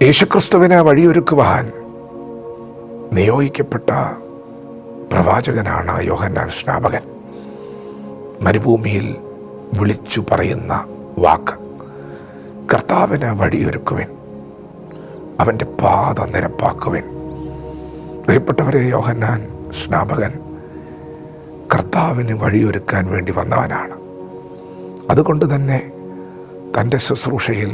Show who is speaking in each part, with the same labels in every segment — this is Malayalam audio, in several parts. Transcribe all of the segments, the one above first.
Speaker 1: യേശുക്രിസ്തുവിനെ വഴിയൊരുക്കുവാൻ നിയോഗിക്കപ്പെട്ട പ്രവാചകനാണ് യോഹന്നാൻ സ്നാപകൻ. മരുഭൂമിയിൽ വിളിച്ചു പറയുന്ന വാക്ക്, കർത്താവിന് വഴിയൊരുക്കുവിൻ, അവൻ്റെ പാത നിരപ്പാക്കുവിൻ. പ്രിയപ്പെട്ടവരെ, യോഹന്നാൻ സ്നാപകൻ കർത്താവിന് വഴിയൊരുക്കാൻ വേണ്ടി വന്നവനാണ്. അതുകൊണ്ട് തന്നെ തൻ്റെ ശുശ്രൂഷയിൽ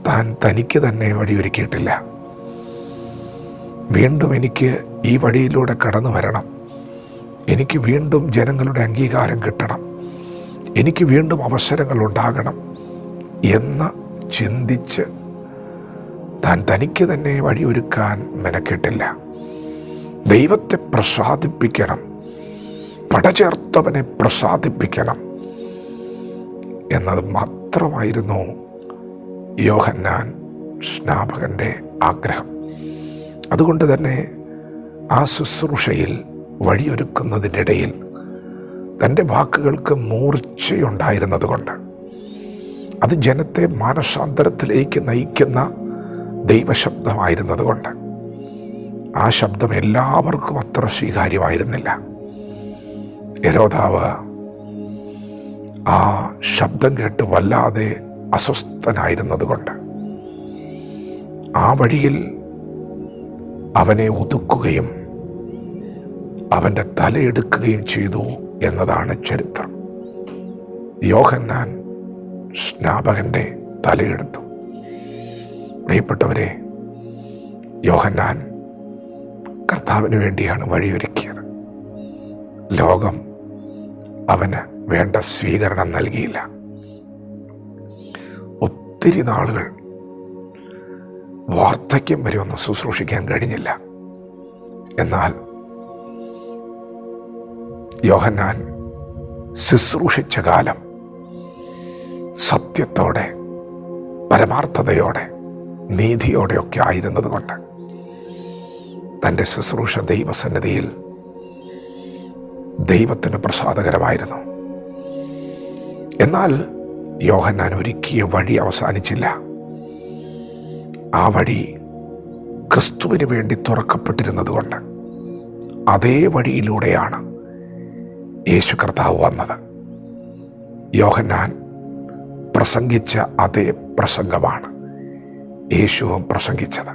Speaker 1: താൻ തനിക്ക് തന്നെ വഴിയൊരുക്കിയിട്ടില്ല. വീണ്ടും എനിക്ക് ഈ വഴിയിലൂടെ കടന്നു വരണം, എനിക്ക് വീണ്ടും ജനങ്ങളുടെ അംഗീകാരം കിട്ടണം, എനിക്ക് വീണ്ടും അവസരങ്ങൾ ഉണ്ടാകണം എന്ന് ചിന്തിച്ച് താൻ തനിക്ക് തന്നെ വഴിയൊരുക്കാൻ മെനക്കെട്ടില്ല. ദൈവത്തെ പ്രസാദിപ്പിക്കണം, പടചേർത്തവനെ പ്രസാദിപ്പിക്കണം എന്നത് മാത്രമായിരുന്നു യോഹന്നാൻ സ്നാപകൻ്റെ ആഗ്രഹം. അതുകൊണ്ട് തന്നെ ആ ശുശ്രൂഷയിൽ വഴിയൊരുക്കുന്നതിനിടയിൽ തൻ്റെ വാക്കുകൾക്ക് മൂർച്ചയുണ്ടായിരുന്നതുകൊണ്ട്, അത് ജനത്തെ മാനസാന്തരത്തിലേക്ക് നയിക്കുന്ന ദൈവശബ്ദമായിരുന്നതുകൊണ്ട്, ആ ശബ്ദം എല്ലാവർക്കും അത്ര സ്വീകാര്യമായിരുന്നില്ല. ഹെരോദാവ് ആ ശബ്ദം കേട്ട് വല്ലാതെ അസ്വസ്ഥനായിരുന്നതുകൊണ്ട് ആ വഴിയിൽ അവനെ ഒതുക്കുകയും അവൻ്റെ തലയെടുക്കുകയും ചെയ്തു എന്നതാണ് ചരിത്രം. യോഹന്നാൻ സ്നാപകൻ്റെ തലയെടുത്തു. പ്രിയപ്പെട്ടവരെ, യോഹന്നാൻ കർത്താവിന് വേണ്ടിയാണ് വഴിയൊരുക്കിയത്. ലോകം അവന് വേണ്ട സ്വീകരണം നൽകിയില്ല. ഒത്തിരി നാളുകൾ വാർദ്ധക്യം വരെ ഒന്നും ശുശ്രൂഷിക്കാൻ കഴിഞ്ഞില്ല. എന്നാൽ യോഹന്നാൻ ശുശ്രൂഷിച്ച കാലം സത്യത്തോടെ, പരമാർത്ഥതയോടെ, നീതിയോടെയൊക്കെ ആയിരുന്നത് കൊണ്ട് തൻ്റെ ശുശ്രൂഷ ദൈവസന്നിധിയിൽ ദൈവത്തിന് പ്രസാദകരമായിരുന്നു. എന്നാൽ യോഹന്നാൻ ഒരുക്കിയ വഴി അവസാനിച്ചില്ല. ആ വഴി ക്രിസ്തുവിന് വേണ്ടി തുറക്കപ്പെട്ടിരുന്നത് കൊണ്ട് അതേ വഴിയിലൂടെയാണ് യേശു കർത്താവ് വന്നത്. യോഹന്നാൻ പ്രസംഗിച്ച അതേ പ്രസംഗമാണ് യേശുവും പ്രസംഗിച്ചത്.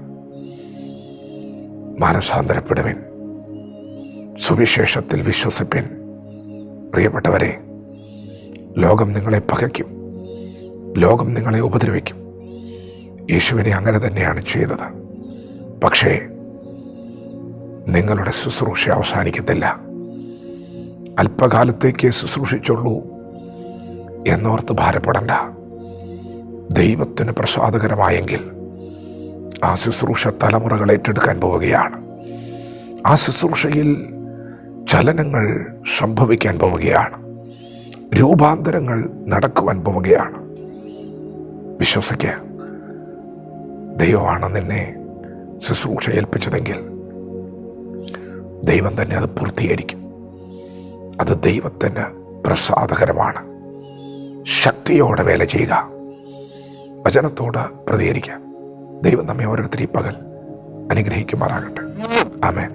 Speaker 1: മാനസാന്തരപ്പെടുവിൻ, സുവിശേഷത്തിൽ വിശ്വസിപ്പിൻ. പ്രിയപ്പെട്ടവരെ, ലോകം നിങ്ങളെ പകയ്ക്കും, ലോകം നിങ്ങളെ ഉപദ്രവിക്കും. യേശുവിനെ അങ്ങനെ തന്നെയാണ് ചെയ്തത്. പക്ഷേ നിങ്ങളുടെ ശുശ്രൂഷ അവസാനിക്കത്തില്ല. അല്പകാലത്തേക്ക് ശുശ്രൂഷിച്ചുള്ളൂ എന്നോർത്ത് ഭാരപ്പെടണ്ട. ദൈവത്തിന് പ്രസാദകരമായെങ്കിൽ ആ ശുശ്രൂഷ തലമുറകൾ ഏറ്റെടുക്കാൻ പോവുകയാണ്. ആ ശുശ്രൂഷയിൽ ചലനങ്ങൾ സംഭവിക്കാൻ പോവുകയാണ്, രൂപാന്തരങ്ങൾ നടക്കുവാൻ പോവുകയാണ്. വിശ്വസിക്കുക, ദൈവമാണ് നിന്നെ ശുശ്രൂഷ ഏൽപ്പിച്ചതെങ്കിൽ ദൈവം തന്നെ അത് പൂർത്തീകരിക്കും. അത് ദൈവത്തിന് പ്രസാദകരമാണ്. ശക്തിയോടെ വേല ചെയ്യുക, വചനത്തോട് പ്രതികരിക്കുക. ദൈവം നമ്മെ ഓരോരുത്തരും ഈ പകൽ അനുഗ്രഹിക്കുമാറാകട്ടെ. ആമേൻ.